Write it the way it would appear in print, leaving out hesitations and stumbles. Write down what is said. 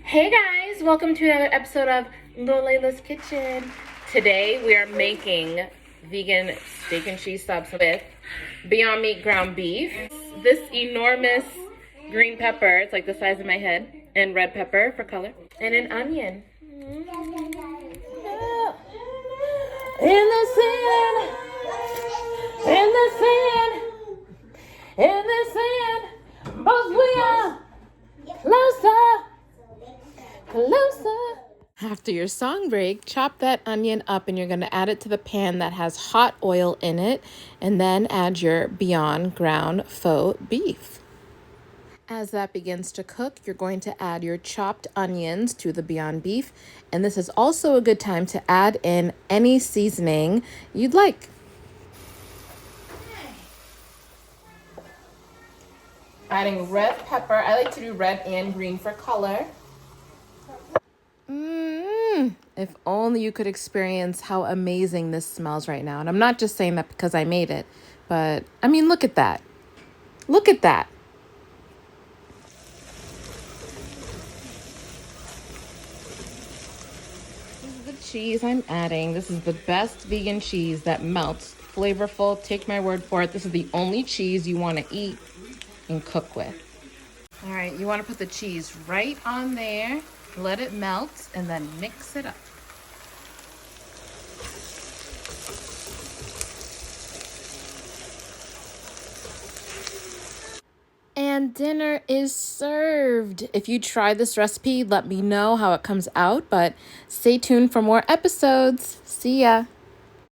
Hey guys, welcome to another episode of Ngolela's Kitchen. Today we are making vegan steak and cheese subs with Beyond Meat ground beef, this enormous green pepper, it's like the size of my head, and red pepper for color, and an onion. In the sand, in the sand, in the sand, both we are closer. Closer. After your song break, chop that onion up and you're going to add it to the pan that has hot oil in it, and then add your Beyond ground faux beef. As that begins to cook, you're going to add your chopped onions to the Beyond beef, and this is also a good time to add in any seasoning you'd like. Adding red pepper. I like to do red and green for color. If only you could experience how amazing this smells right now. And I'm not just saying that because I made it, but I mean, look at that. Look at that. This is the cheese I'm adding. This is the best vegan cheese that melts, flavorful. Take my word for it. This is the only cheese you want to eat and cook with. All right, you want to put the cheese right on there, let it melt, and then mix it up. And dinner is served. If you try this recipe, let me know how it comes out, but stay tuned for more episodes. See ya.